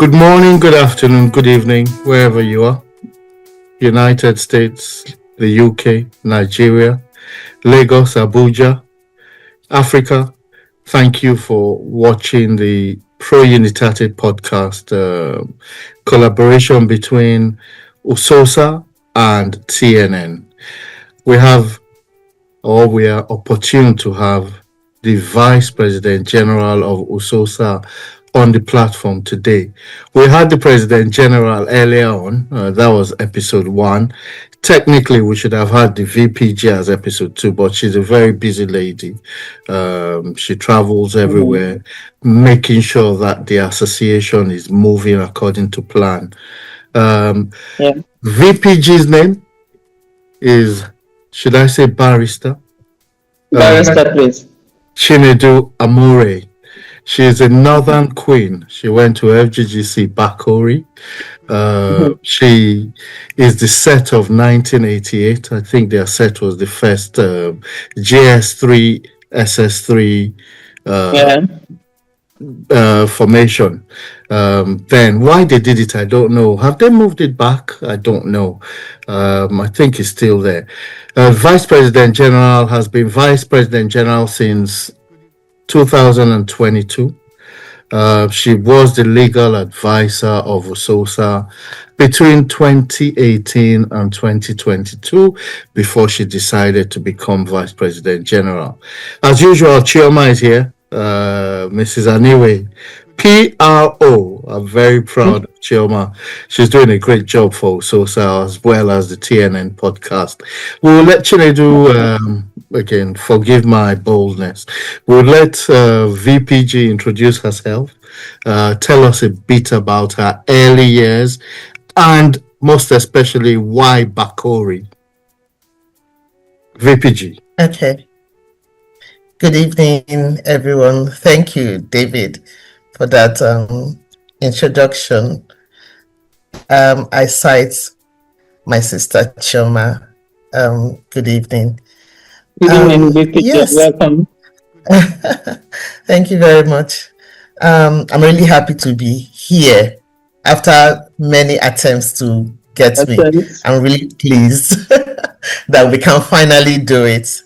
Good morning, good afternoon, good evening, wherever you are. United States, the UK, Nigeria, Lagos, Abuja, Africa. Thank you for watching the Pro Unitate podcast collaboration between USOSA and TNN. We are opportune to have the Vice President General of USOSA on the platform today. We had the President General earlier on, that was episode 1. Technically, we should have had the VPG as episode 2, but she's a very busy lady. She travels everywhere, making sure that the association is moving according to plan. VPG's name is, should I say barrister? Barrister, please. Chinedu Amure. She is a northern queen. She went to FGGC Bakori. She is the set of 1988. I think their set was the first GS3, SS3 formation. Then why they did it, I don't know. Have they moved it back? I don't know. I think it's still there. Vice President General has been Vice President General since 2022. She was the legal advisor of USOSA between 2018 and 2022 before she decided to become Vice President General. As usual, Chioma is here. Mrs. Aninwe, PRO. I'm very proud of Chioma. She's doing a great job for USOSA as well as the TNN podcast. We'll let Chinedu, again, forgive my boldness. We'll let VPG introduce herself, tell us a bit about her early years, and most especially why Bakori. VPG. Okay. Good evening, everyone. Thank you, David, for that introduction. I cite my sister Chioma. Good evening. Good evening, VPG. Yes. Welcome. Thank you very much. I'm really happy to be here after many attempts to get me. I'm really pleased that we can finally do it.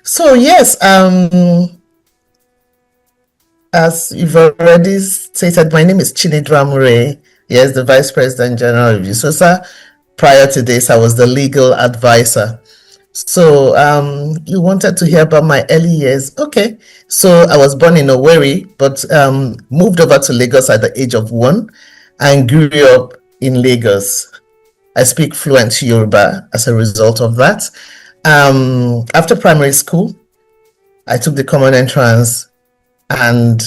So yes, as you've already stated, my name is Chinedu Amure. Yes, the Vice President General of USOSA. Prior to this, I was the legal advisor. So you wanted to hear about my early years. Okay, so I was born in Owerri, but moved over to Lagos at the age of 1 and grew up in Lagos. I speak fluent Yoruba as a result of that. After primary school, I took the common entrance, and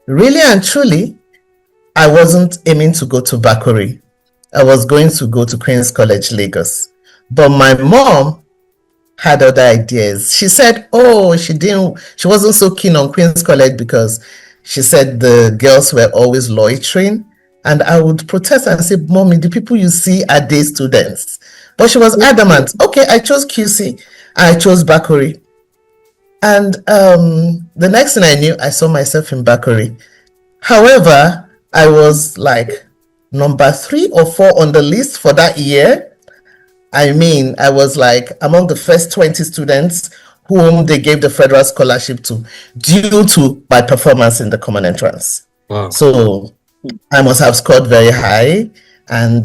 really and truly, I wasn't aiming to go to Bakori. I was going to go to Queen's College, Lagos. But my mom had other ideas. She said, she wasn't so keen on Queen's College because she said the girls were always loitering. And I would protest and say, Mommy, the people you see are day students. But she was adamant. Okay, I chose QC. I chose Bakori. And the next thing I knew, I saw myself in Bakori. However, I was like number 3 or 4 on the list for that year. I mean, I was like among the first 20 students whom they gave the federal scholarship to due to my performance in the common entrance. Wow. So I must have scored very high. And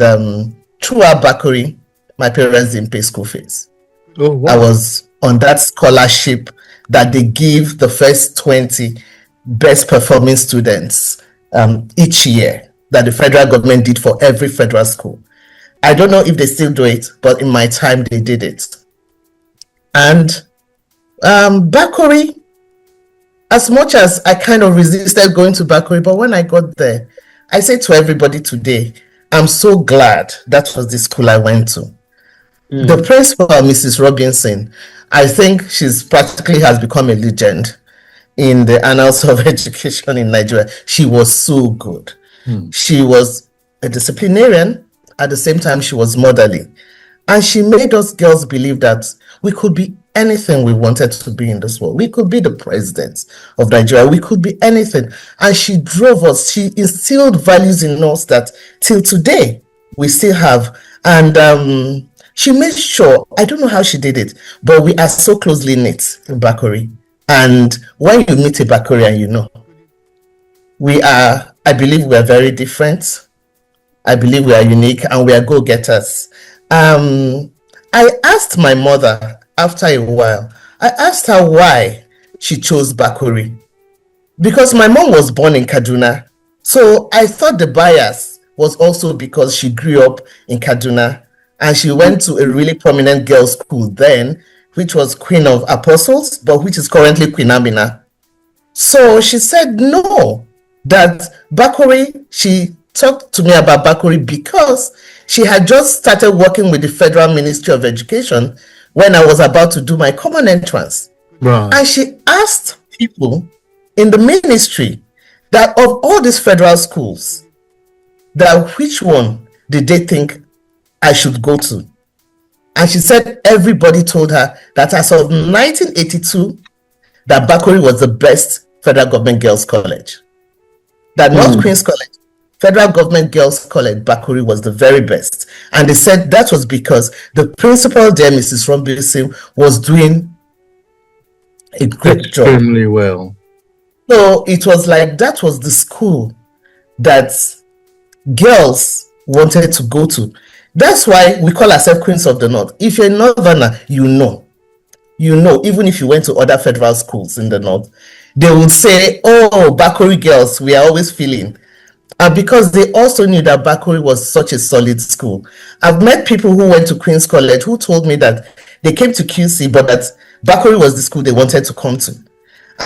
throughout Bakori, my parents didn't pay school fees. Oh, wow. I was on that scholarship that they give the first 20 best performing students each year, that the federal government did for every federal school. I don't know if they still do it, but in my time they did it. And Bakori, as much as I kind of resisted going to Bakori, but when I got there, I say to everybody today, I'm so glad that was the school I went to. The principal, Mrs. Robinson, I think she's practically has become a legend in the annals of education in Nigeria. She was so good. She was a disciplinarian. At the same time, she was motherly. And she made us girls believe that we could be anything we wanted to be in this world. We could be the president of Nigeria. We could be anything. And she drove us. She instilled values in us that till today we still have. And she made sure, I don't know how she did it, but we are so closely knit in Bakori. And when you meet a Bakorian, you know, I believe we are very different. I believe we are unique and we are go-getters. I asked my mother after a while, I asked her why she chose Bakori. Because my mom was born in Kaduna. So I thought the bias was also because she grew up in Kaduna and she went to a really prominent girls' school then, which was Queen of Apostles, but which is currently Queen Amina. So she said no, that Bakori, she talked to me about Bakori because she had just started working with the Federal Ministry of Education when I was about to do my common entrance. Right. And she asked people in the ministry that of all these federal schools, that which one did they think I should go to? And she said everybody told her that as of 1982, that Bakori was the best federal government girls' college. That not Queen's College, Federal Government Girls College, Bakori was the very best. And they said that was because the principal there, Mrs. Robinson, was doing a great job. Extremely well. So it was like that was the school that girls wanted to go to. That's why we call ourselves Queens of the North. If you're a Northerner, you know, even if you went to other federal schools in the North, they would say, oh, Bakori girls, we are always feeling. And because they also knew that Bakori was such a solid school. I've met people who went to Queen's College who told me that they came to QC, but that Bakori was the school they wanted to come to.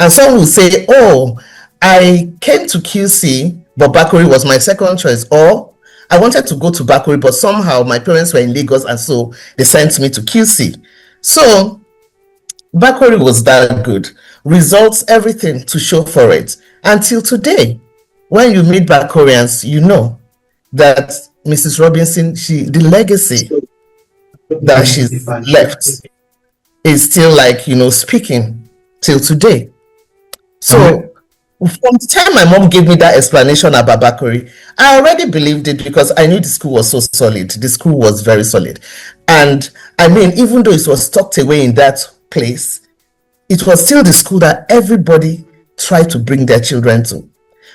And some will say, oh, I came to QC, but Bakori was my second choice. Or I wanted to go to Bakori, but somehow my parents were in Lagos, and so they sent me to QC. So Bakori was that good. Results, everything to show for it. Until today, when you meet Bakorians, you know that Mrs. Robinson, the legacy that she's left is still like, speaking till today. So from the time my mom gave me that explanation about Bakori, I already believed it because I knew the school was so solid. The school was very solid. And I mean, even though it was tucked away in that place, it was still the school that everybody tried to bring their children to.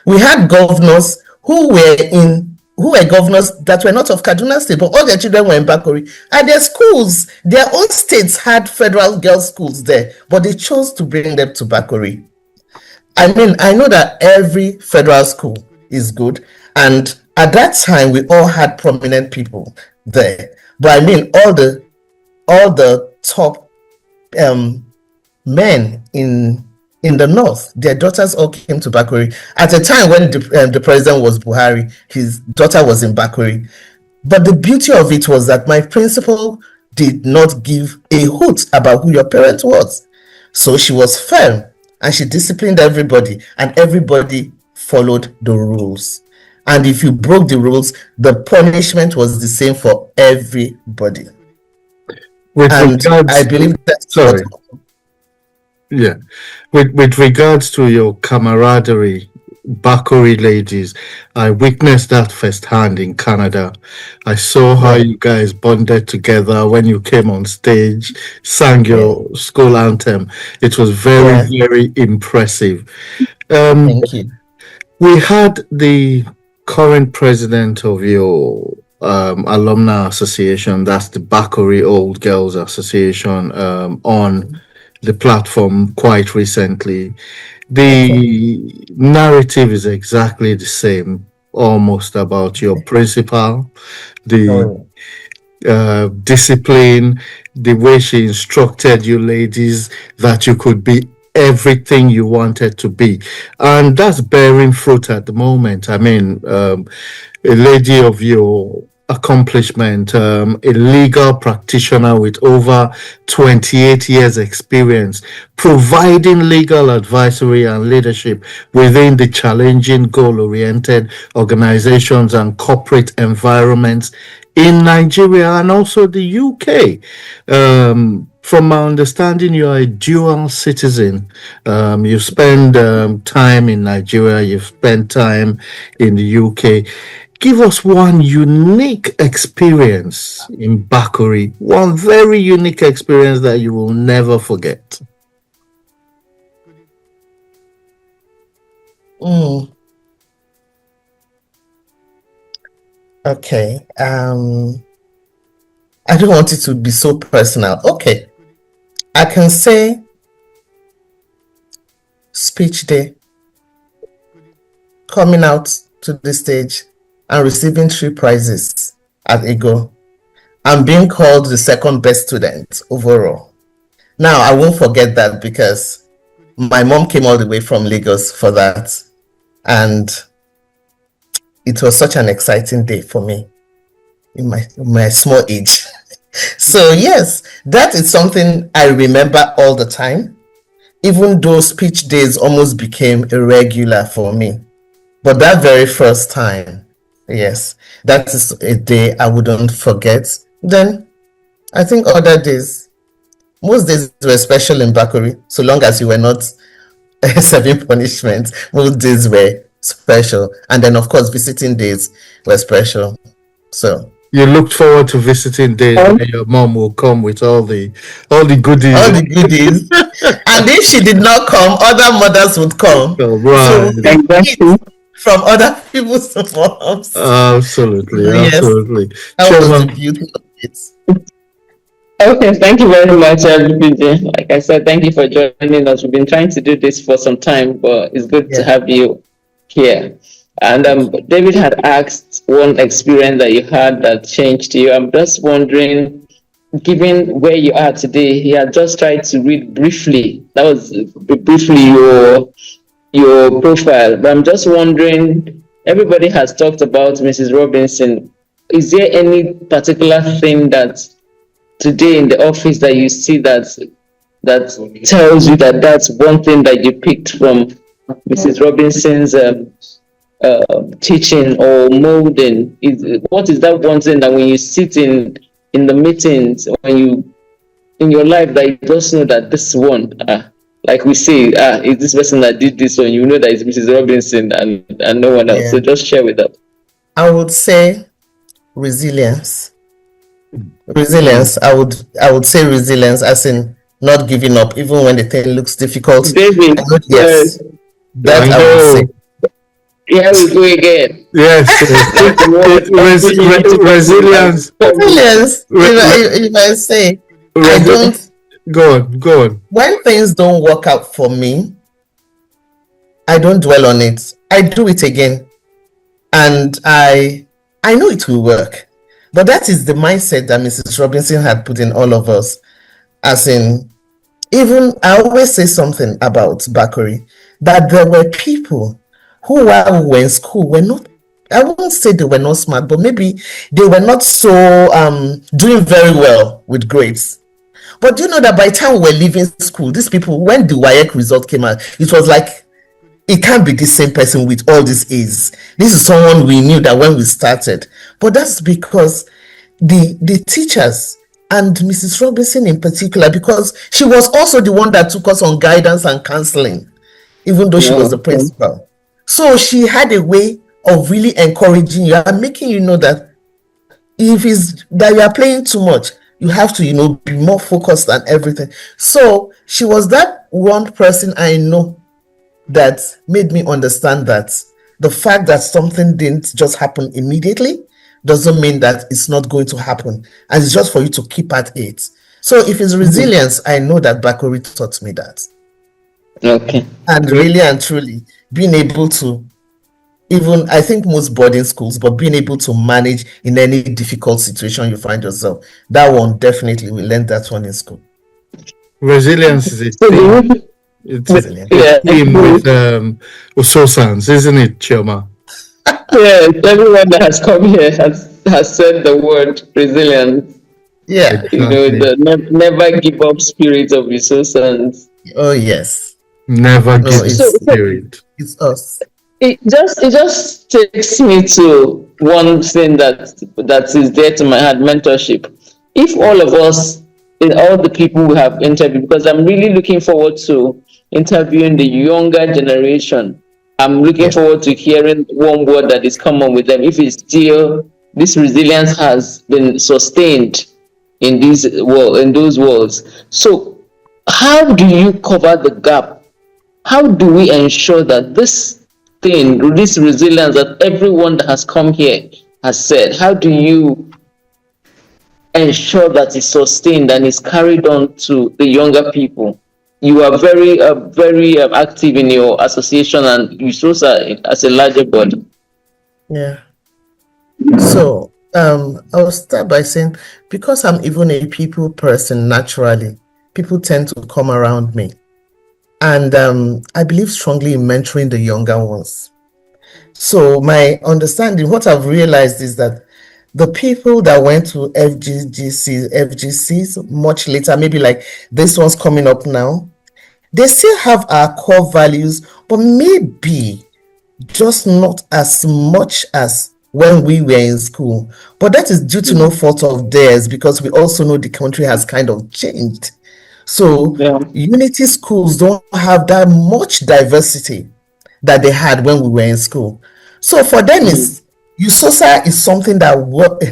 We had governors who were governors that were not of Kaduna State, but all their children were in Bakori. And their schools, their own states had federal girls' schools there, but they chose to bring them to Bakori. I mean, I know that every federal school is good, and at that time we all had prominent people there. But I mean, all the top men in the north, their daughters all came to Bakori. At a time when the president was Buhari, his daughter was in Bakori. But the beauty of it was that my principal did not give a hoot about who your parent was. So she was firm and she disciplined everybody, and everybody followed the rules. And if you broke the rules, the punishment was the same for everybody. I believe that's sorry. Yeah, with regards to your camaraderie, Bakori ladies, I witnessed that firsthand in Canada. I saw how you guys bonded together when you came on stage, sang your school anthem. It was very, very impressive. Thank you. We had the current president of your alumni association, that's the Bakori Old Girls Association, on the platform quite recently. The narrative is exactly the same, almost, about your principal, the discipline, the way she instructed you ladies that you could be everything you wanted to be. And that's bearing fruit at the moment. I mean, a lady of your accomplishment, a legal practitioner with over 28 years experience, providing legal advisory and leadership within the challenging goal-oriented organizations and corporate environments in Nigeria and also the UK. from my understanding, you are a dual citizen. You spend time in Nigeria, you've spent time in the UK. Give us one unique experience in Bakori, one very unique experience that you will never forget. Okay. I don't want it to be so personal. Okay. I can say speech day, coming out to the stage and receiving 3 prizes at EGO and being called the second best student overall. Now, I won't forget that because my mom came all the way from Lagos for that. And it was such an exciting day for me in my small age. So yes, that is something I remember all the time, even though speech days almost became irregular for me. But that very first time, yes, that is a day I wouldn't forget. Then I think other days, most days were special in Bakori, so long as you were not serving punishment. Most days were special. And then of course visiting days were special. So you looked forward to visiting days where your mom will come with all the goodies. All the goodies. And if she did not come, other mothers would come. Oh, right. So we eat from other people's moms. Absolutely, Yes. absolutely. That was Chioma, the beauty of it. Okay, thank you very much, FGG. Like I said, thank you for joining us. We've been trying to do this for some time, but it's good to have you here. And David had asked one experience that you had that changed you. I'm just wondering, given where you are today, he had just tried to read briefly. That was briefly your profile. But I'm just wondering, everybody has talked about Mrs. Robinson. Is there any particular thing that today in the office that you see that tells you that that's one thing that you picked from Mrs. Robinson's teaching or molding? What is that one thing that when you sit in the meetings, when you in your life, that you just know that this one, like we say, is this person that did this one? You know that it's Mrs. Robinson and no one else. Yeah. So just share with us. I would say resilience. Resilience. I would say resilience, as in not giving up even when the thing looks difficult. David, Yes, that I would say. Here we go again. yes, resilience. Resilience. If I say, I don't. Go on. When things don't work out for me, I don't dwell on it. I do it again, and I know it will work. But that is the mindset that Mrs. Robinson had put in all of us. As in, even I always say something about Bakori, that there were people who, while we were in school, were not, I won't say they were not smart, but maybe they were not so doing very well with grades. But do you know that by the time we were leaving school, these people, when the WAEC result came out, it was like, it can't be the same person with all these A's. This is someone we knew that when we started. But that's because the teachers and Mrs. Robinson in particular, because she was also the one that took us on guidance and counseling, even though she was the principal. So she had a way of really encouraging you and making you know that if it's that you are playing too much, you have to, be more focused and everything. So she was that one person I know that made me understand that the fact that something didn't just happen immediately doesn't mean that it's not going to happen. And it's just for you to keep at it. So if it's resilience, I know that Bakori taught me that. Okay. And really and truly being able to, even I think most boarding schools, but being able to manage in any difficult situation you find yourself, that one definitely we learned that one in school. Resilience is a thing. It's a theme with USOSANs, isn't it, Chioma? Yes, everyone that has come here has said the word resilience. Yeah. Exactly. The never give up spirit of USOSANs. Oh yes. Never give up spirit. It's us. It just takes me to one thing that is dear to my heart: mentorship. If all of us in all the people we have interviewed, because I'm really looking forward to interviewing the younger generation. I'm looking forward to hearing one word that is common with them. If it's still this resilience has been sustained in those worlds. So how do you cover the gap? How do we ensure that this resilience that everyone that has come here has said, how do you ensure that it's sustained and is carried on to the younger people? You are very active in your association and USOSA as a larger body. Yeah. So I'll start by saying, because I'm even a people person naturally, people tend to come around me. And I believe strongly in mentoring the younger ones. So my understanding, what I've realized is that the people that went to FGCs much later, maybe like this one's coming up now, they still have our core values, but maybe just not as much as when we were in school. But that is due to no fault of theirs, because we also know the country has kind of changed. So unity schools don't have that much diversity that they had when we were in school. So for them, USOSA is something that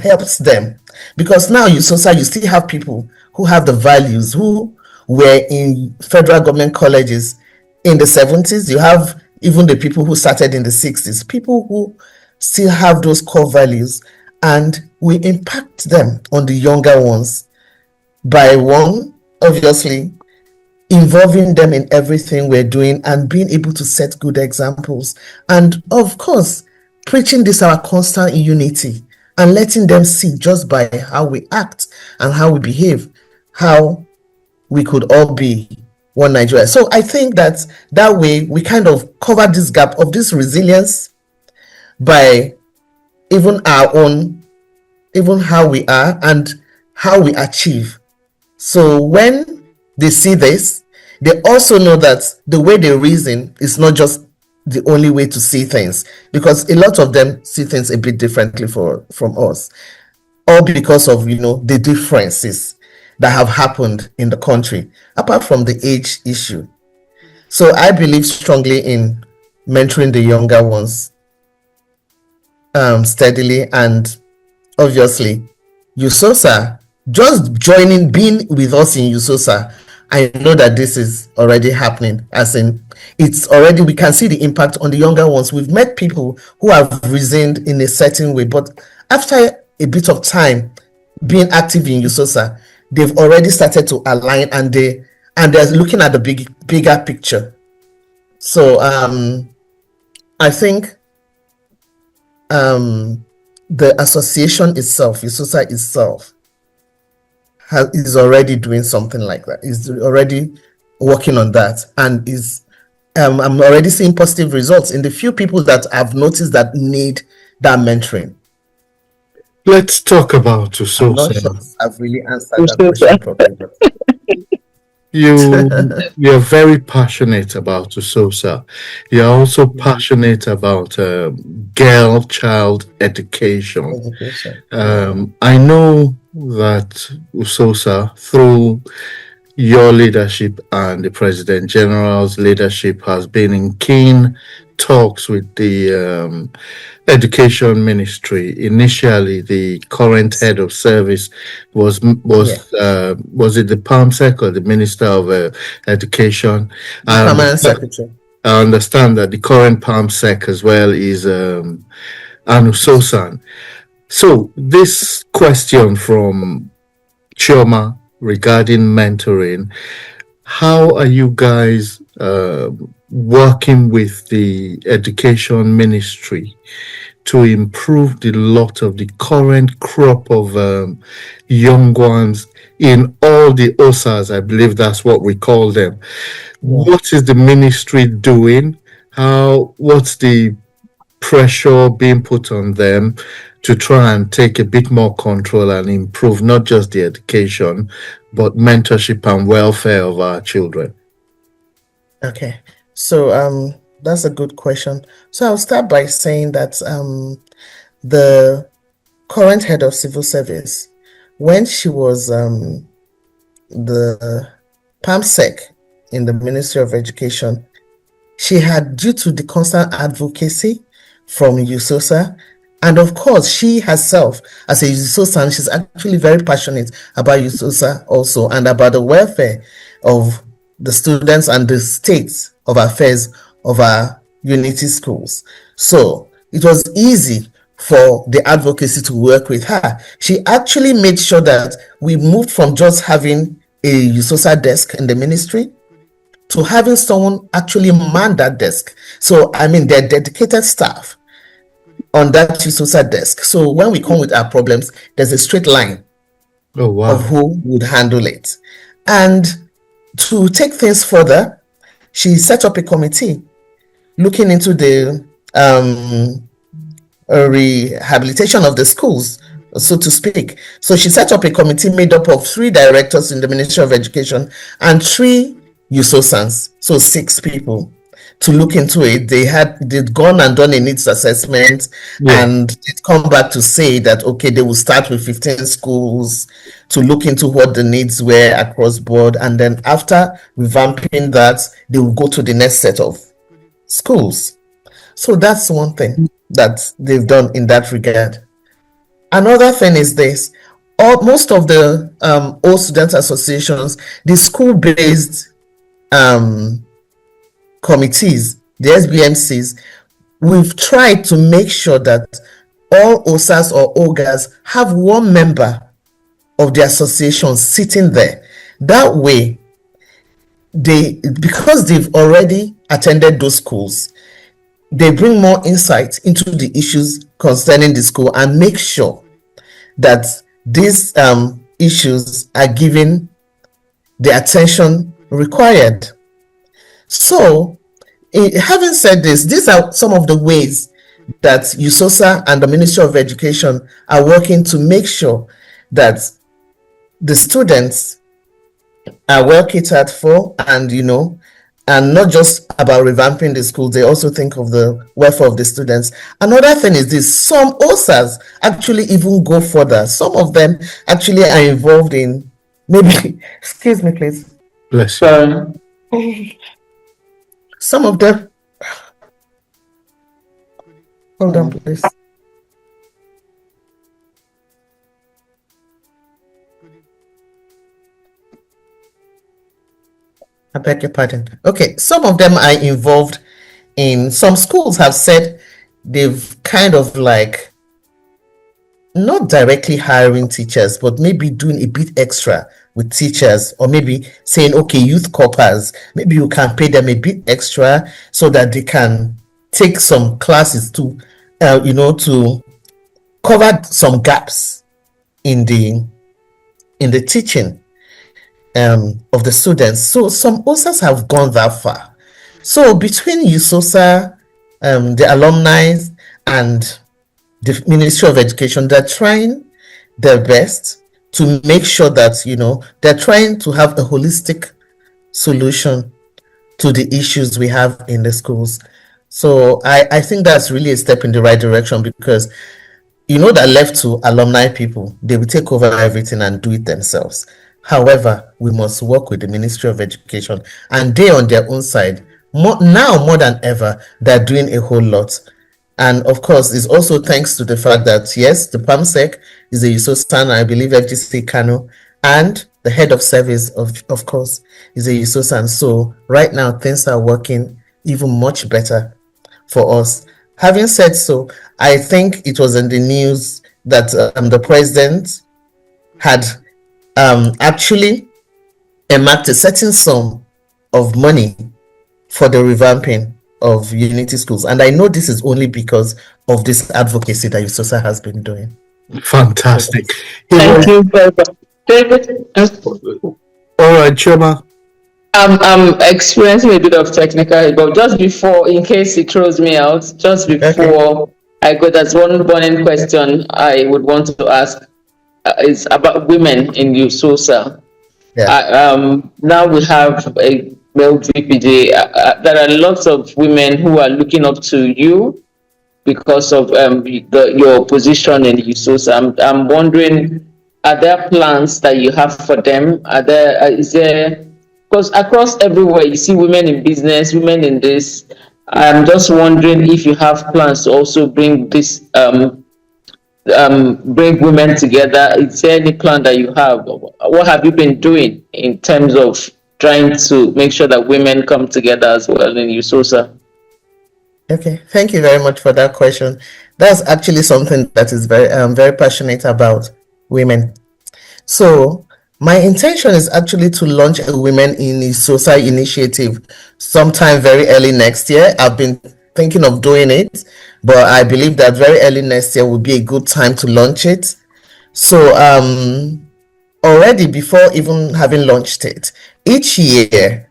helps them, because now USOSA, you still have people who have the values, who were in federal government colleges in the 70s. You have even the people who started in the 60s, people who still have those core values, and we impact them on the younger ones by one, obviously, involving them in everything we're doing and being able to set good examples. And of course, preaching this our constant unity and letting them see just by how we act and how we behave, how we could all be one Nigeria. So I think that way we kind of cover this gap of this resilience by even our own, even how we are and how we achieve. So when they see this, they also know that the way they reason is not just the only way to see things, because a lot of them see things a bit differently from us, all because of the differences that have happened in the country, apart from the age issue. So I believe strongly in mentoring the younger ones steadily, and obviously USOSA, just being with us in USOSA, I know that this is already happening, as in it's already, we can see the impact on the younger ones. We've met people who have reasoned in a certain way, but after a bit of time being active in USOSA, they've already started to align, and they're looking at the bigger picture. So I think the association itself, USOSA itself, is already doing something like that. Is already working on that, and is I'm already seeing positive results in the few people that I've noticed that need that mentoring. Let's talk about USOSA. I'm not sure I've really answered that question properly. You're very passionate about USOSA. You're also passionate about child education. I know that USOSA, through your leadership and the President General's leadership, has been in keen talks with the Education Ministry. Initially, the current head of service was it the PAMSEC or the Minister of Education? Permanent Secretary. I understand that the current PAMSEC as well is USOSA. So this question from Chioma regarding mentoring, how are you guys working with the Education Ministry to improve the lot of the current crop of young ones in all the OSAs? I believe that's what we call them. What is the ministry doing? What's the pressure being put on them to try and take a bit more control and improve not just the education, but mentorship and welfare of our children? Okay, so that's a good question. So I'll start by saying that the current head of civil service, when she was the PAMSEC in the Ministry of Education, she had, due to the constant advocacy from USOSA, and of course, she herself, as a USOSA, she's actually very passionate about USOSA also and about the welfare of the students and the state of affairs of our unity schools. So it was easy for the advocacy to work with her. She actually made sure that we moved from just having a USOSA desk in the ministry to having someone actually man that desk. So, I mean, they're dedicated staff on that USOSA desk. So when we come with our problems, there's a straight line of who would handle it. And to take things further, she set up a committee looking into the rehabilitation of the schools, so to speak. So she set up a committee made up of 3 directors in the Ministry of Education and 3 USOSANs, so 6 people, to look into it. They'd gone and done a needs assessment, and they'd come back to say that, okay, they will start with 15 schools to look into what the needs were across board. And then after revamping that, they will go to the next set of schools. So that's one thing that they've done in that regard. Another thing is this. Most of the all student associations, the school-based committees, the SBMCs, we've tried to make sure that all OSAs or OGAs have one member of the association sitting there. That way, because they've already attended those schools, they bring more insight into the issues concerning the school and make sure that these issues are given the attention required. So, having said this, these are some of the ways that USOSA and the Ministry of Education are working to make sure that the students are well catered for, and and not just about revamping the schools, they also think of the welfare of the students. Another thing is this: some OSAs actually even go further. Some of them actually are involved in maybe, excuse me, please. Bless you. Some of them, hold on, please. I beg your pardon. Okay, some of them are involved in, some schools have said they've kind of like not directly hiring teachers, but maybe doing a bit extra with teachers, or maybe saying, okay, youth corpers, maybe you can pay them a bit extra so that they can take some classes to, to cover some gaps in the teaching of the students. So some OSAs have gone that far. So between USOSA, the alumni, and the Ministry of Education, they're trying their best to make sure that, they're trying to have a holistic solution to the issues we have in the schools. So I think that's really a step in the right direction, because that left to alumni people, they will take over everything and do it themselves. However, we must work with the Ministry of Education, and they on their own side, more than ever, they're doing a whole lot. And of course, it's also thanks to the fact that, yes, the PAMSEC is a USOSA, and I believe FGC Kano, and the head of service, of course, is a USOSA. And so right now, things are working even much better for us. Having said so, I think it was in the news that the president had actually earmarked a certain sum of money for the revamping of unity schools, and I know this is only because of this advocacy that USOSA has been doing. Fantastic. Thank you, David. All right, Chioma. I'm experiencing a bit of technical, but just before, in case it throws me out, just before I go, there's one burning question I would want to ask. Is about women in USOSA. Now we have a male VPJ. There are lots of women who are looking up to you because of your position in USOSA. I'm wondering, are there plans that you have for them? Are there, is there, because across everywhere you see women in business, women in this. I'm just wondering if you have plans to also bring this, bring women together. Is there any plan that you have? What have you been doing in terms of trying to make sure that women come together as well in USOSA? Okay, thank you very much for that question. That's actually something that is very passionate about women. So my intention is actually to launch a Women in USOSA initiative sometime very early next year. I've been thinking of doing it, but I believe that very early next year will be a good time to launch it. So already before even having launched it, each year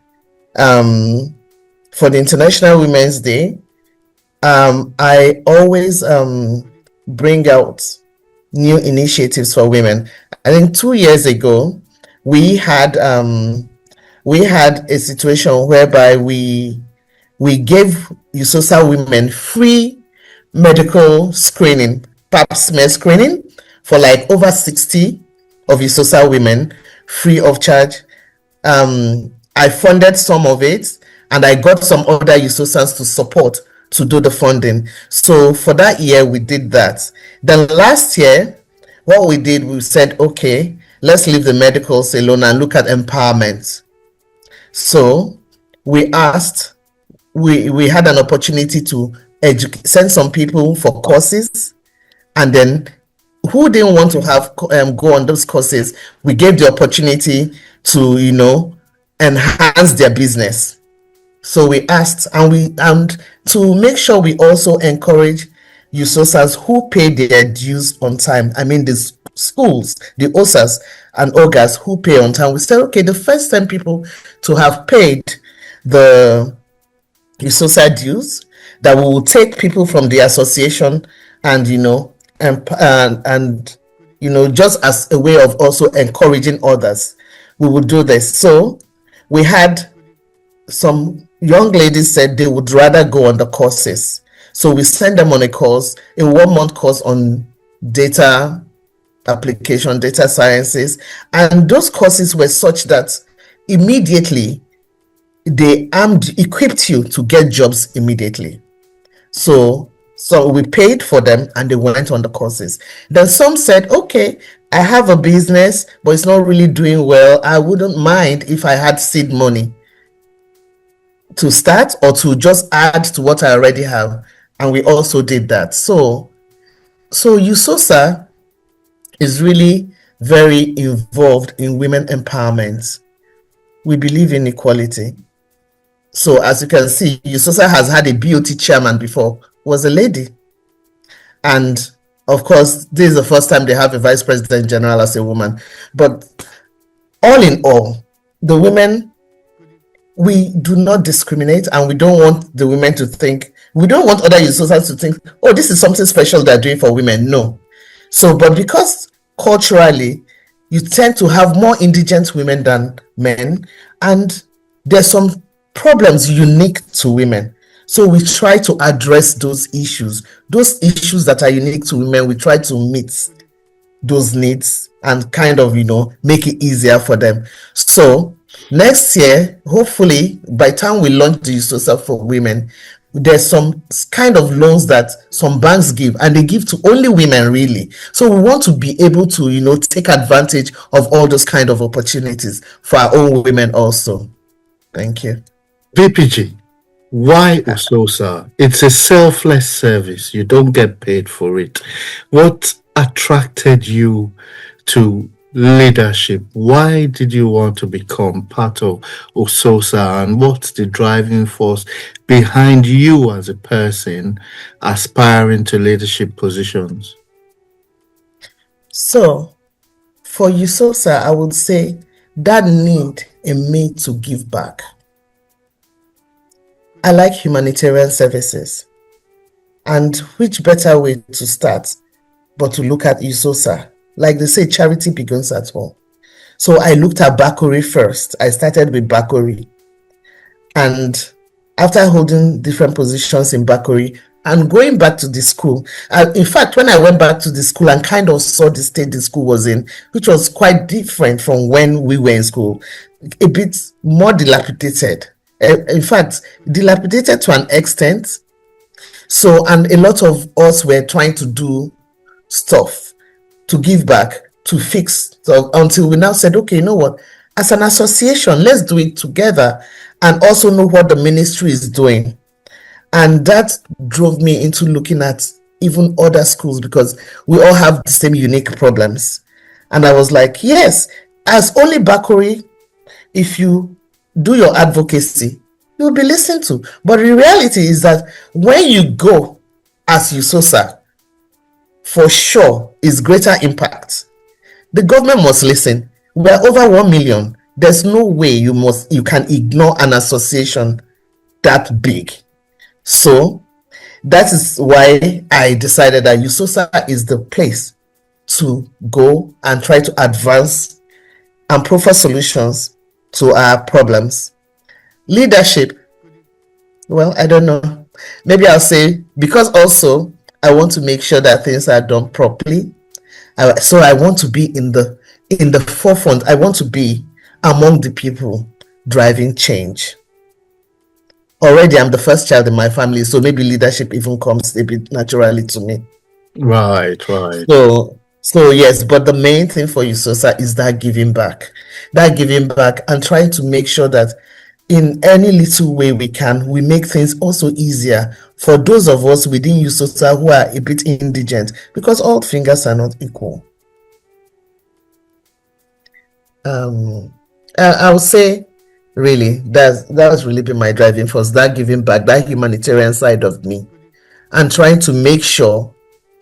for the International Women's Day, I always bring out new initiatives for women. I think 2 years ago, we had a situation whereby we gave USOSA women free medical screening, pap smear screening, for like over 60 of USOSA women, free of charge. I funded some of it, and I got some other USOSAs to support to do the funding. So for that year, we did that. Then last year, what we did, we said, okay, let's leave the medicals alone and look at empowerment. So we asked, we had an opportunity to send some people for courses, and then who didn't want to have go on those courses, we gave the opportunity to enhance their business. So we asked, and to make sure we also encourage USOSAs who pay their dues on time. I mean, the schools, the OSAs and OGAs who pay on time. We said, okay, the first 10 people to have paid the USOSA dues, that we will take people from the association and just as a way of also encouraging others, we would do this. So we had some young ladies said they would rather go on the courses. So we sent them on a course, a 1-month course on data application, data sciences. And those courses were such that immediately they equipped you to get jobs immediately. So we paid for them and they went on the courses. Then some said, okay, I have a business, but it's not really doing well. I wouldn't mind if I had seed money to start or to just add to what I already have. And we also did that. So USOSA is really very involved in women empowerment. We believe in equality. So as you can see, USOSA has had a BOT chairman before, was a lady. And of course, this is the first time they have a vice president general as a woman. But all in all, the women, we do not discriminate, and we don't want the women to think, we don't want other USOSAs to think, oh, this is something special they're doing for women. No. So, but because culturally, you tend to have more indigent women than men, and there's some problems unique to women. So we try to address those issues that are unique to women. We try to meet those needs and kind of, make it easier for them. So next year, hopefully, by the time we launch the USOSA for women, there's some kind of loans that some banks give, and they give to only women, really. So we want to be able to, take advantage of all those kind of opportunities for our own women also. Thank you. VPG, why USOSA? It's a selfless service. You don't get paid for it. What attracted you to leadership? Why did you want to become part of USOSA, and what's the driving force behind you as a person aspiring to leadership positions? So for USOSA, I would say that need in me to give back. I like humanitarian services, and which better way to start but to look at USOSA? Like they say, charity begins at home. So I looked at Bakori first. I started with Bakori, and after holding different positions in Bakori, and going back to the school. In fact, when I went back to the school and kind of saw the state the school was in, which was quite different from when we were in school, a bit more dilapidated. In fact, dilapidated to an extent. So, and a lot of us were trying to do stuff to give back, to fix, so until we now said, okay, you know what, as an association, let's do it together and also know what the ministry is doing. And that drove me into looking at even other schools, because we all have the same unique problems. And I was like, yes, as only Bakori, if you do your advocacy, you'll be listened to. But the reality is that when you go as USOSA, for sure is greater impact. The government must listen. We're over 1 million. There's no way you can ignore an association that big. So that is why I decided that USOSA is the place to go and try to advance and proffer solutions to our problems. Leadership, well, I don't know. Maybe I'll say, because also I want to make sure that things are done properly. So I want to be in the forefront. I want to be among the people driving change. Already, I'm the first child in my family, so maybe leadership even comes a bit naturally to me. Right. So yes, but the main thing for USOSA is that giving back and trying to make sure that in any little way we can, we make things also easier for those of us within USOSA who are a bit indigent, because all fingers are not equal. I would say, really, that's really been my driving force, that giving back, that humanitarian side of me, and trying to make sure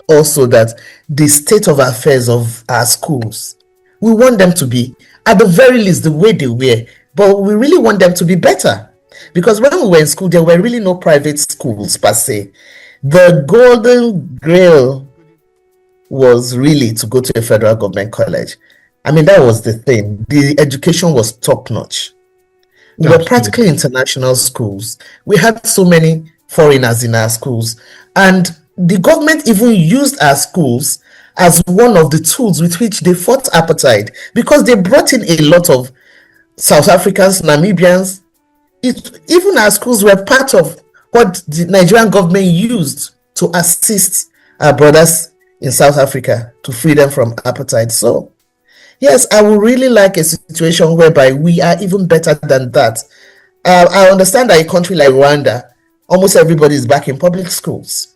also that the state of affairs of our schools, we want them to be, at the very least, the way they were, but we really want them to be better. Because when we were in school, there were really no private schools per se. The golden grail was really to go to a federal government college. I mean, that was the thing. The education was top notch. We were practically international schools. We had so many foreigners in our schools. And the government even used our schools as one of the tools with which they fought apartheid, because they brought in a lot of South Africans, Namibians. Even our schools were part of what the Nigerian government used to assist our brothers in South Africa to free them from apartheid. So, yes, I would really like a situation whereby we are even better than that. I understand that a country like Rwanda, almost everybody is back in public schools.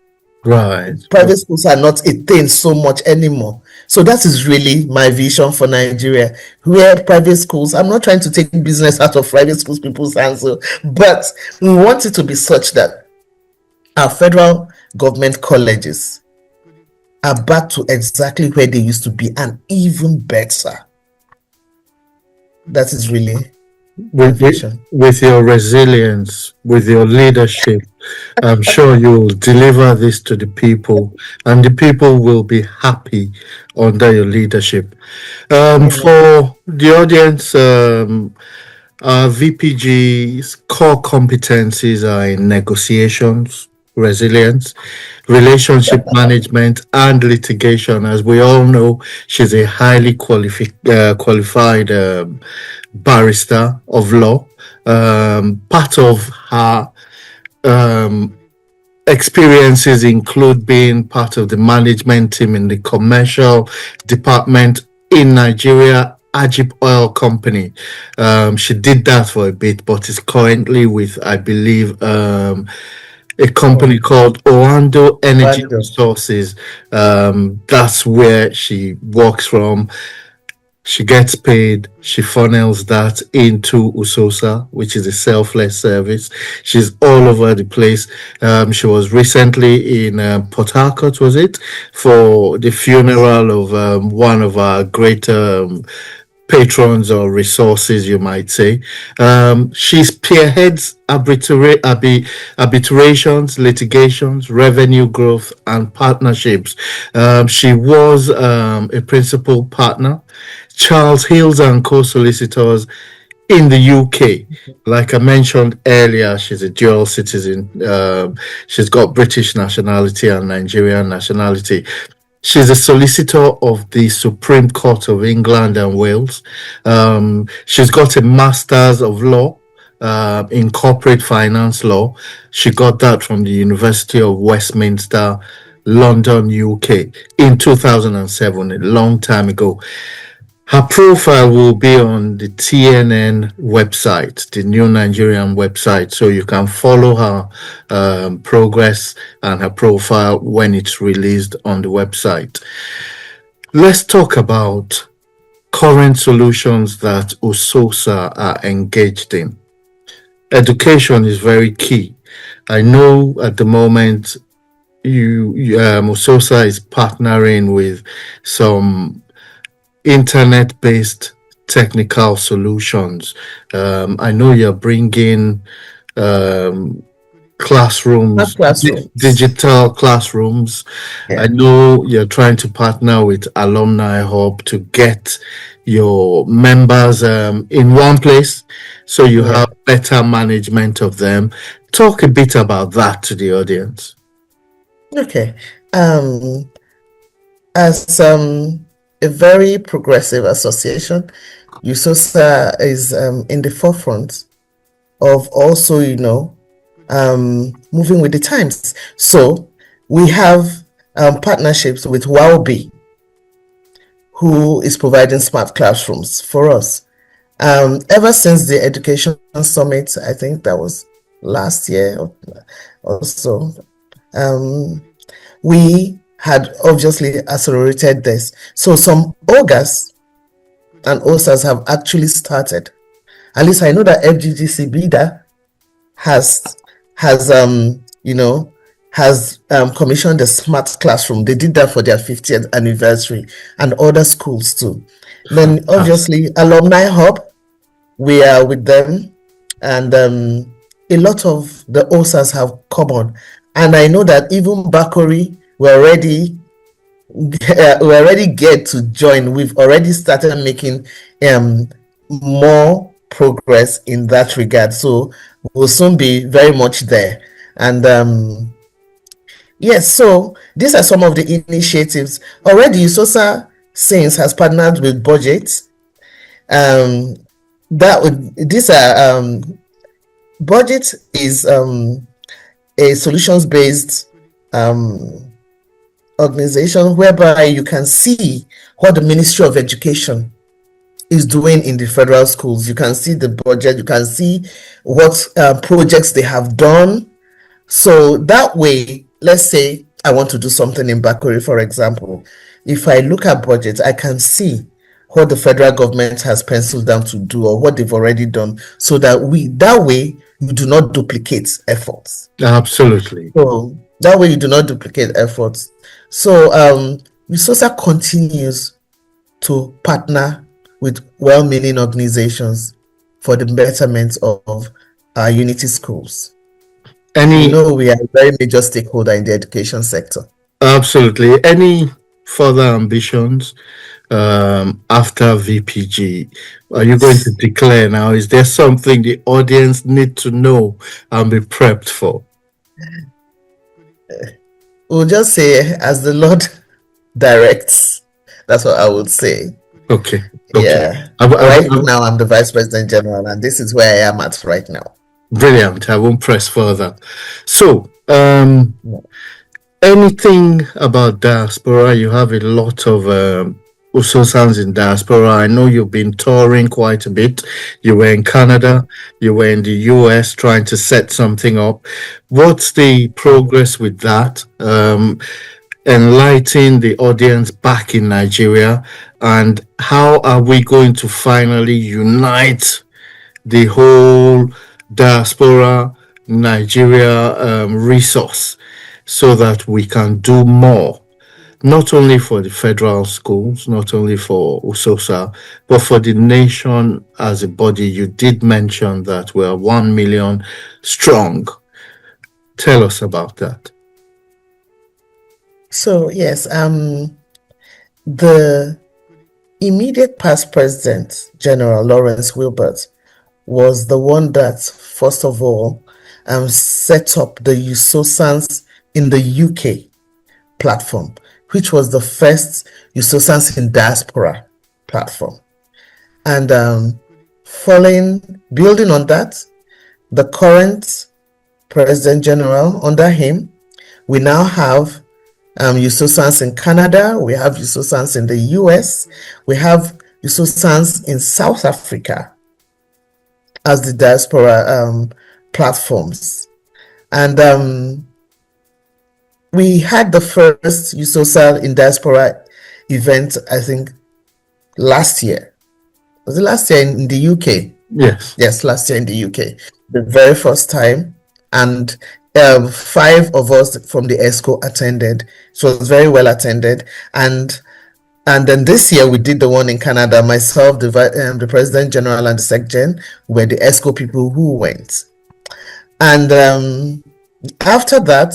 Right. Private schools are not a thing so much anymore. So that is really my vision for Nigeria, where private schools, I'm not trying to take business out of private schools, people's hands, but we want it to be such that our federal government colleges are back to exactly where they used to be, and even better. That is really with your resilience, with your leadership, I'm sure you'll deliver this to the people, and the people will be happy under your leadership. For the audience, VPG's core competencies are in negotiations, resilience, relationship management, and litigation. As we all know, she's a highly qualified barrister of law. Part of her experiences include being part of the management team in the commercial department in Nigeria, Ajib Oil Company. She did that for a bit, but is currently with, I believe, a company called Oando Energy Resources. That's where she works from. She gets paid. She funnels that into USOSA, which is a selfless service. She's all over the place. She was recently in Port Harcourt, was it, for the funeral of one of our great patrons or resources, you might say. She spearheads arbitrations, litigations, revenue growth, and partnerships. She was a principal partner, Charles Hills and Co-Solicitors, in the UK. Like I mentioned earlier, she's a dual citizen. She's got British nationality and Nigerian nationality. She's a solicitor of the Supreme Court of England and Wales. She's got a Master's of Law in Corporate Finance Law. She got that from the University of Westminster, London, UK in 2007, a long time ago. Her profile will be on the TNN website, the New Nigerian website, so you can follow her progress and her profile when it's released on the website. Let's talk about current solutions that USOSA are engaged in. Education is very key. I know at the moment USOSA is partnering with some internet-based technical solutions. I know you're bringing classrooms, digital classrooms. Yeah. I know you're trying to partner with Alumni Hub to get your members in one place, so you have better management of them. Talk a bit about that to the audience. Okay. As a very progressive association, USOSA is in the forefront of also, moving with the times. So we have partnerships with WowBe, who is providing smart classrooms for us. Ever since the Education Summit, I think that was last year or so, we had obviously accelerated this. So some OGAs and OSAs have actually started. At least I know that FGGC Bida has commissioned a smart classroom. They did that for their 50th anniversary, and other schools too. Then obviously Alumni Hub, we are with them, and a lot of the OSAs have come on. And I know that even Bakori, we already get to join. We've already started making more progress in that regard. So we'll soon be very much there. And yes, so these are some of the initiatives. Already USOSA since has partnered with Budget. Budget is a solutions-based organization whereby you can see what the Ministry of Education is doing in the federal schools. You can see the budget, you can see what projects they have done. So that way, let's say I want to do something in Bakori, for example. If I look at budget, I can see what the federal government has penciled down to do or what they've already done, so that we do not duplicate efforts. Absolutely. So that way you do not duplicate efforts. So USOSA continues to partner with well-meaning organizations for the betterment of our unity schools. We are a very major stakeholder in the education sector. Absolutely. Any further ambitions after VPG? Are you going to declare now? Is there something the audience need to know and be prepped for? We'll just say, as the Lord directs. That's what I would say. Okay. Yeah. Right now, I'm the Vice President General, and this is where I am at right now. Brilliant. I won't press further. So, anything about diaspora? You have a lot of USOSAs in diaspora. I know you've been touring quite a bit. You were in Canada, you were in the US trying to set something up. What's the progress with that? Enlighten the audience back in Nigeria, and how are we going to finally unite the whole diaspora Nigeria resource so that we can do more, not only for the federal schools, not only for USOSA, but for the nation as a body? You did mention that we're 1 million strong. Tell us about that. So yes, the immediate past President General Lawrence Wilbert was the one that, first of all, set up the USOSANS in the UK platform, which was the first USOSANS in diaspora platform. And building on that, the current President General, under him, we now have USOSANS in Canada, we have USOSANS in the US, we have USOSANS in South Africa as the diaspora platforms. And we had the first USOSA in diaspora event, I think, last year. Was it last year in the UK? Yes. Yes, last year in the UK. The very first time. And 5 of us from the ESCO attended. So it was very well attended. And then this year we did the one in Canada. Myself, the President General and the SecGen were the ESCO people who went. And after that,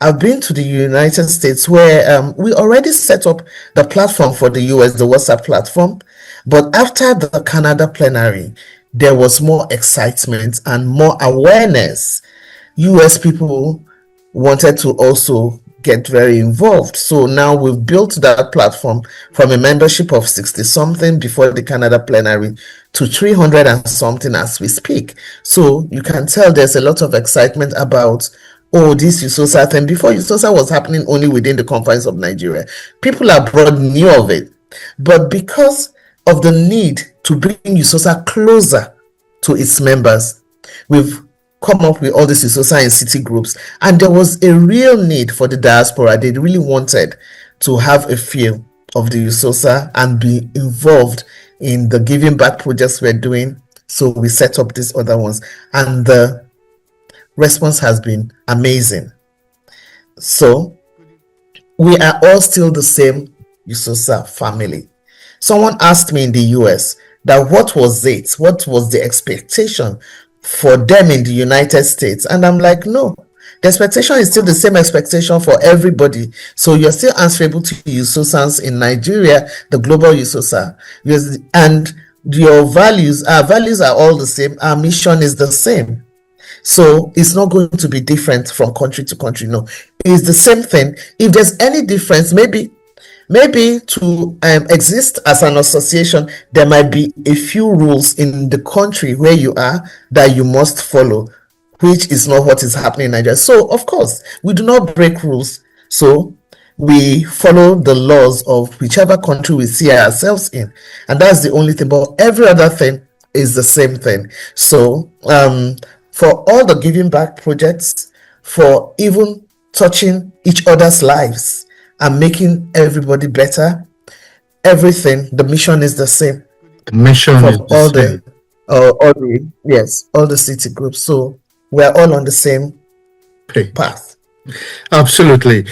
I've been to the United States where we already set up the platform for the US, the WhatsApp platform. But after the Canada plenary, there was more excitement and more awareness. US people wanted to also get very involved. So now we've built that platform from a membership of 60 something before the Canada plenary to 300 and something as we speak. So you can tell there's a lot of excitement about, oh, this USOSA thing. Before, USOSA was happening only within the confines of Nigeria. People abroad knew of it. But because of the need to bring USOSA closer to its members, we've come up with all these USOSA in city groups, and there was a real need for the diaspora. They really wanted to have a feel of the USOSA and be involved in the giving back projects we're doing. So we set up these other ones, and the response has been amazing. So we are all still the same USOSA family. Someone asked me in the US that what was the expectation for them in the United States? And I'm like, no, the expectation is still the same expectation for everybody. So you're still answerable to USOSANS in Nigeria, the global USOSA. And your values, our values are all the same. Our mission is the same. So it's not going to be different from country to country. No, it's the same thing. If there's any difference, maybe to exist as an association, there might be a few rules in the country where you are that you must follow, which is not what is happening in Nigeria. So, of course, we do not break rules. So we follow the laws of whichever country we see ourselves in. And that's the only thing. But every other thing is the same thing. So for all the giving back projects, for even touching each other's lives, and making everybody better, everything, the mission is the same. The mission is all the city groups. So we're all on the same path. Absolutely.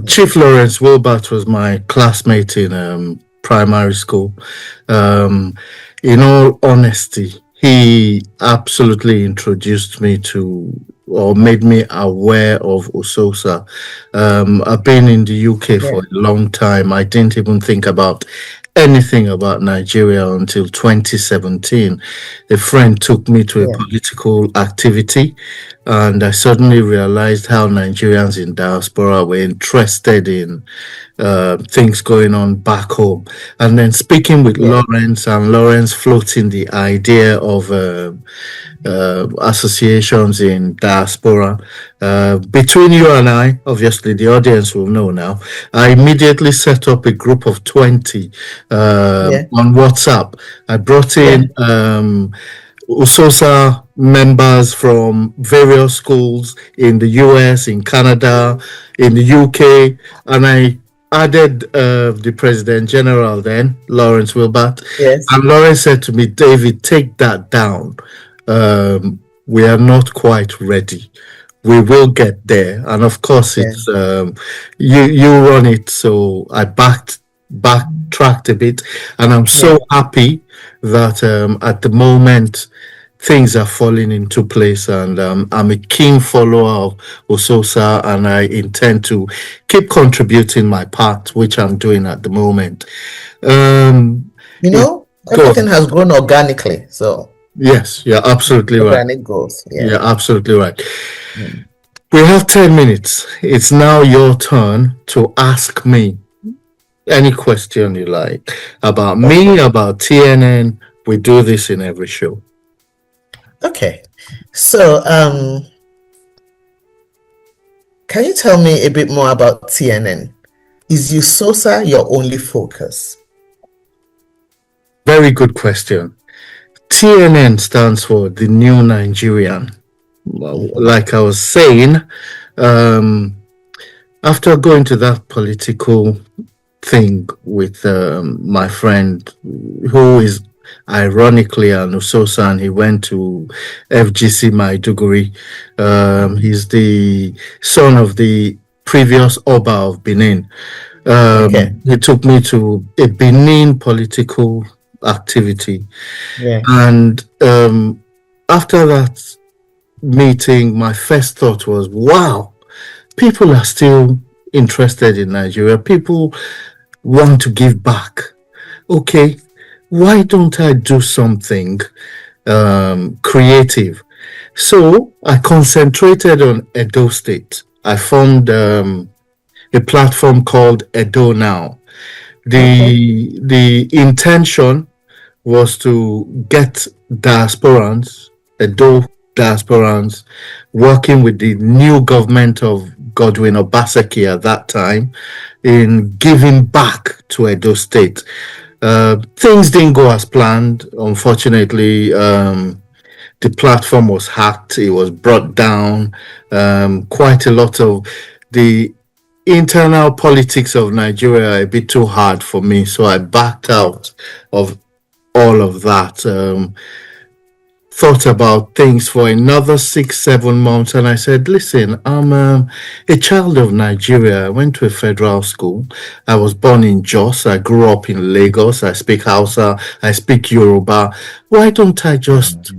Chief Lawrence Wilbert was my classmate in primary school. In all honesty, he absolutely introduced me to, or made me aware of USOSA. I've been in the UK for a long time. I didn't even think about anything about Nigeria until 2017. A friend took me to a political activity, and I suddenly realized how Nigerians in diaspora were interested in things going on back home. And then speaking with Lawrence, and Lawrence floating the idea of associations in diaspora. Between you and I, obviously the audience will know now, I immediately set up a group of 20 on WhatsApp. I brought in USOSA members from various schools in the US, in Canada, in the UK, and I added the President General then, Lawrence Wilbert. Yes. And Lawrence said to me, David, take that down. We are not quite ready. We will get there. And of course, it's you run it. So I backtracked a bit. And I'm so happy that at the moment, things are falling into place, and I'm a keen follower of USOSA, and I intend to keep contributing my part, which I'm doing at the moment. Everything has grown organically. So Yes, you're absolutely right. organic growth. Yeah. You're absolutely right. We have 10 minutes. It's now your turn to ask me any question you like about me, about TNN. We do this in every show. Okay. So, can you tell me a bit more about TNN? Is USOSA your only focus? Very good question. TNN stands for the New Nigerian. Like I was saying, after going to that political thing with my friend, who is ironically an USOSA, and he went to FGC Maiduguri. He's the son of the previous Oba of Benin. He took me to a Benin political activity. Yeah. And after that meeting, my first thought was, wow, people are still interested in Nigeria. People want to give back. Okay, why don't I do something creative? So I concentrated on Edo State. I formed a platform called Edo Now. The intention was to get diasporans, Edo diasporans, working with the new government of Godwin Obaseki at that time in giving back to Edo State. Things didn't go as planned. Unfortunately, the platform was hacked. It was brought down. Quite a lot of the internal politics of Nigeria are a bit too hard for me, so I backed out of all of that. Thought about things for another 6-7 months, and I said, listen, I'm a child of Nigeria. I went to a federal school. I was born in Jos. I grew up in Lagos. I speak Hausa. I speak Yoruba. Why don't I just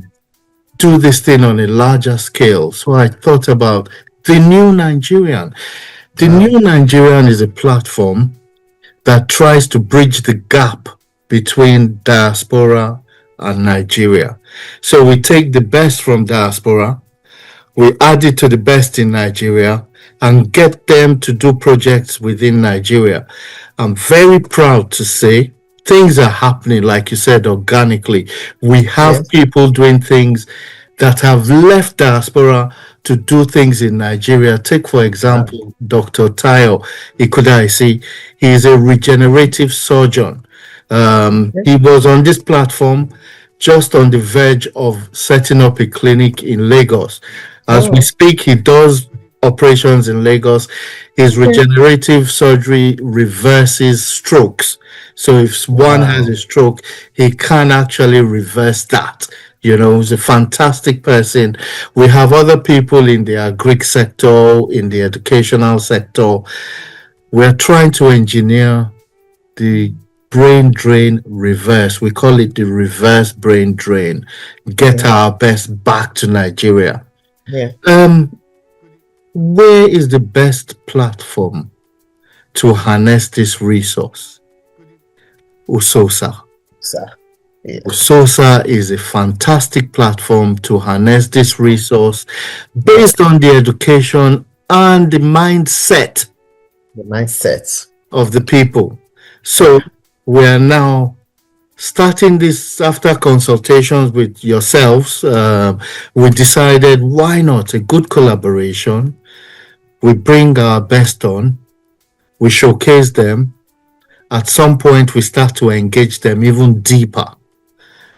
do this thing on a larger scale? So I thought about the New Nigerian. The New Nigerian is a platform that tries to bridge the gap between diaspora and Nigeria. So we take the best from diaspora, we add it to the best in Nigeria, and get them to do projects within Nigeria. I'm very proud to say things are happening, like you said, organically. We have people doing things that have left diaspora to do things in Nigeria. Take, for example, Dr. Tayo Ikudaisi. He is a regenerative surgeon. He was on this platform just on the verge of setting up a clinic in Lagos. As we speak, he does operations in Lagos. His regenerative surgery reverses strokes. So if one has a stroke, he can actually reverse that. You know, he's a fantastic person. We have other people in the agri sector, in the educational sector. We're trying to engineer the brain drain reverse. We call it the reverse brain drain. Get our best back to Nigeria. Where is the best platform to harness this resource? USOSA. USOSA is a fantastic platform to harness this resource based on the education and the mindset of the people. So we are now starting this after consultations with yourselves. We decided, why not a good collaboration? We bring our best on, we showcase them. At some point, we start to engage them even deeper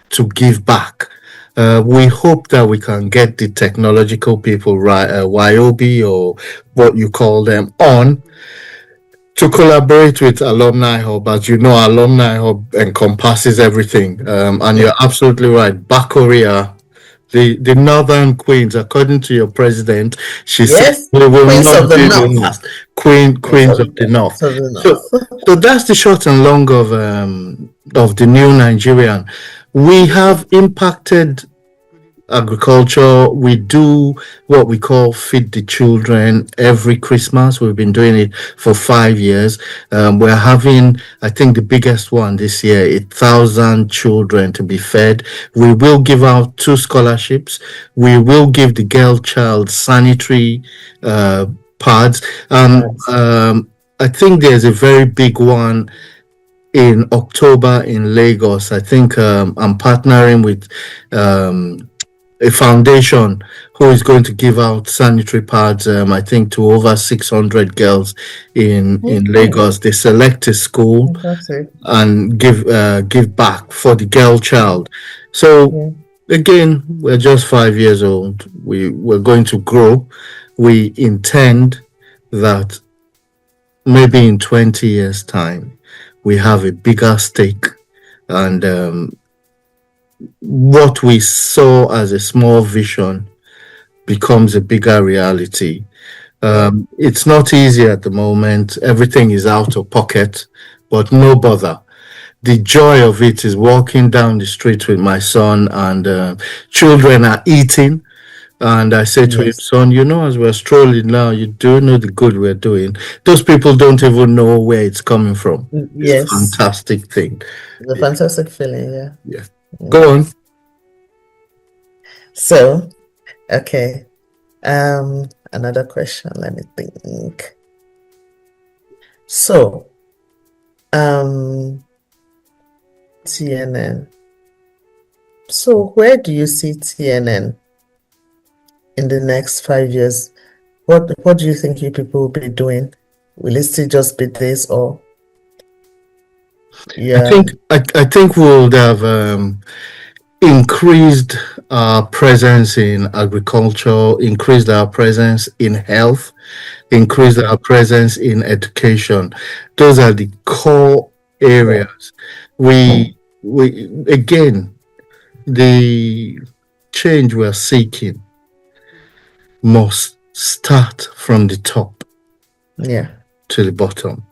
to give back. We hope that we can get the technological people, YOB or what you call them, on to collaborate with Alumni Hub. As you know, Alumni Hub encompasses everything. And you're absolutely right. Bakori, the Northern Queens, according to your president, she said we will not be the last. Queens of the North. So that's the short and long of the New Nigerian. We have impacted agriculture. We do what we call Feed the Children every Christmas. We've been doing it for 5 years. We're having, I think, the biggest one this year, 1,000 children to be fed. We will give out 2 scholarships. We will give the girl child sanitary pads. I think there's a very big one in October in Lagos. I think I'm partnering with a foundation who is going to give out sanitary pads, I think, to over 600 girls in Lagos. They select a school and give back for the girl child. So again, we're just 5 years old. We're going to grow. We intend that maybe in 20 years' time, we have a bigger stake, and what we saw as a small vision becomes a bigger reality. It's not easy at the moment. Everything is out of pocket, but no bother. The joy of it is walking down the street with my son, and children are eating. And I say to him, son, as we're strolling now, you do know the good we're doing. Those people don't even know where it's coming from. Yes. It's a fantastic thing. It's a fantastic feeling, yeah. Go on. So, okay. Another question, let me think. So, TNN. So, where do you see TNN in the next 5 years? What do you think you people will be doing? Will it still just be this, or I think we'll have increased our presence in agriculture, increased our presence in health, increased our presence in education. Those are the core areas. We again, the change we're seeking must start from the top to the bottom.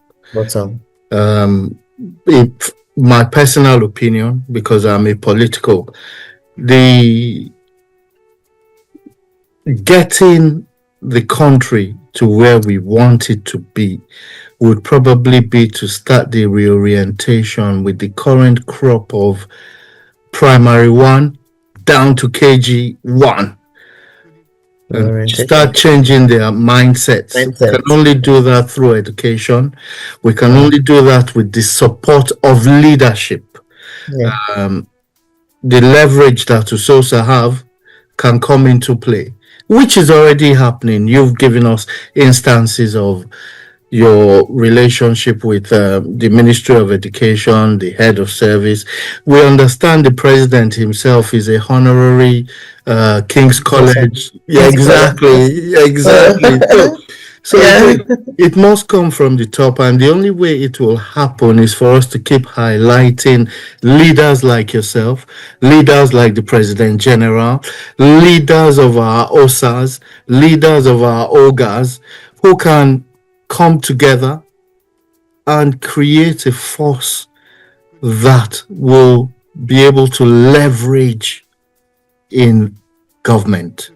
My personal opinion, because I'm a political, the getting the country to where we want it to be would probably be to start the reorientation with the current crop of primary 1 down to KG 1. And start changing their mindsets. We can only do that through education. We can only do that with the support of leadership. The leverage that USOSA have can come into play, which is already happening. You've given us instances of your relationship with the Ministry of Education, the head of service. We understand the president himself is a honorary King's College. Yeah, exactly. So it must come from the top, and the only way it will happen is for us to keep highlighting leaders like yourself, leaders like the President General, leaders of our OSAs, leaders of our OGAs, who can come together and create a force that will be able to leverage in government.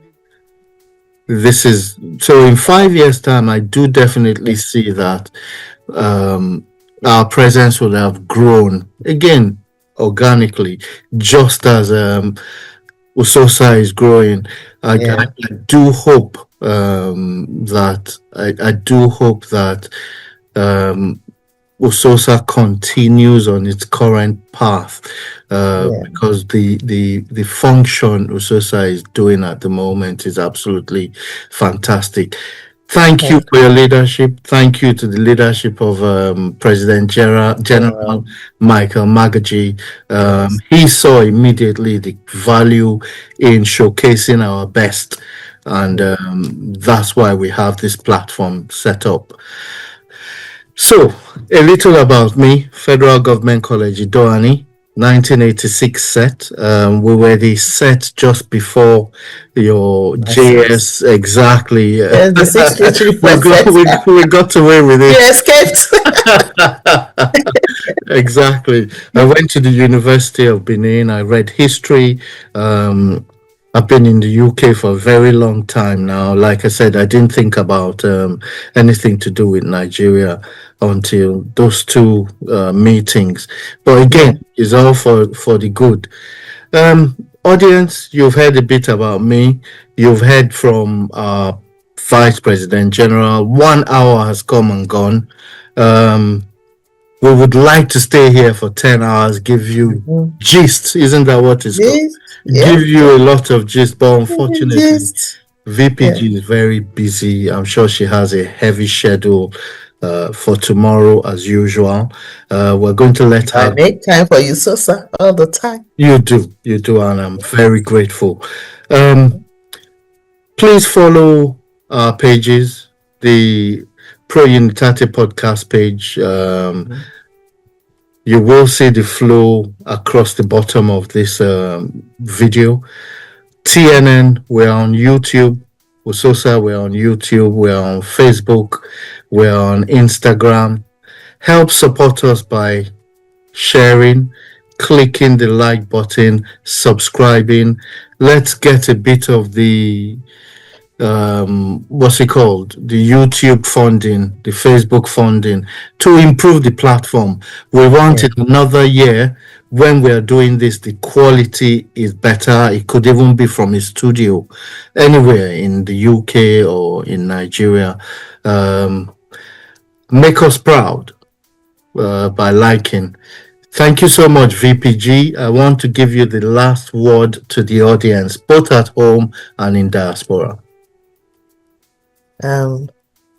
This is so in 5 years' time, I do definitely see that our presence will have grown again organically, just as USOSA is growing. I do hope that USOSA continues on its current path, because the function USOSA is doing at the moment is absolutely fantastic. Thank you for your leadership. Thank you to the leadership of President General Michael Magaji. He saw immediately the value in showcasing our best, and that's why we have this platform set up. So, a little about me. Federal Government College Idoani, 1986 set. We were the set just before your JS, exactly. The 633 we got away with it. You escaped. Exactly. I went to the University of Benin. I read history. I've been in the UK for a very long time now. Like I said, I didn't think about anything to do with Nigeria until those two meetings. But again, it's all for the good. Audience, you've heard a bit about me. You've heard from our Vice President General. 1 hour has come and gone. We would like to stay here for 10 hours, give you gist. Isn't that what it's called? Give you a lot of gist, but unfortunately, VPG is very busy. I'm sure she has a heavy schedule for tomorrow as usual. We're going to let her. I make time for you, USOSA, all the time. You do, and I'm very grateful. Please follow our pages, the Pro Unitate podcast page. You will see the flow across the bottom of this video. TNN, we're on YouTube. USOSA, we're on YouTube. We're on Facebook. We're on Instagram. Help support us by sharing, clicking the like button, subscribing. Let's get a bit of the what's it called? The YouTube funding, the Facebook funding to improve the platform. We wanted another year when we are doing this, the quality is better. It could even be from a studio anywhere in the UK or in Nigeria. Make us proud by liking. Thank you so much, VPG. I want to give you the last word to the audience, both at home and in diaspora.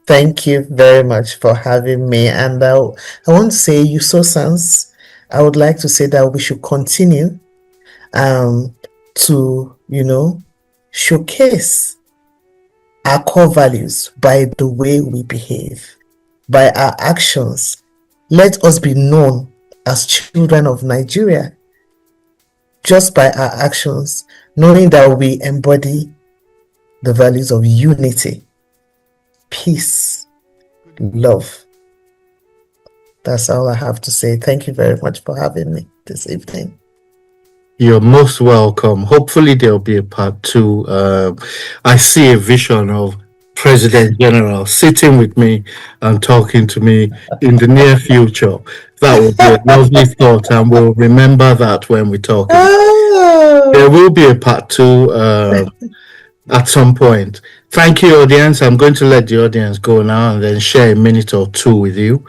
Thank you very much for having me. And I want to say, USOSANs, I would like to say that we should continue to, showcase our core values by the way we behave, by our actions. Let us be known as children of Nigeria just by our actions, knowing that we embody the values of unity, peace, love. That's all I have to say. Thank you very much for having me this evening. You're most welcome. Hopefully there'll be a part 2. I see a vision of President General sitting with me and talking to me in the near future. That would be a lovely thought, and we'll remember that when we talk. There will be a part 2 at some point. Thank you, audience. I'm going to let the audience go now and then share a minute or two with you.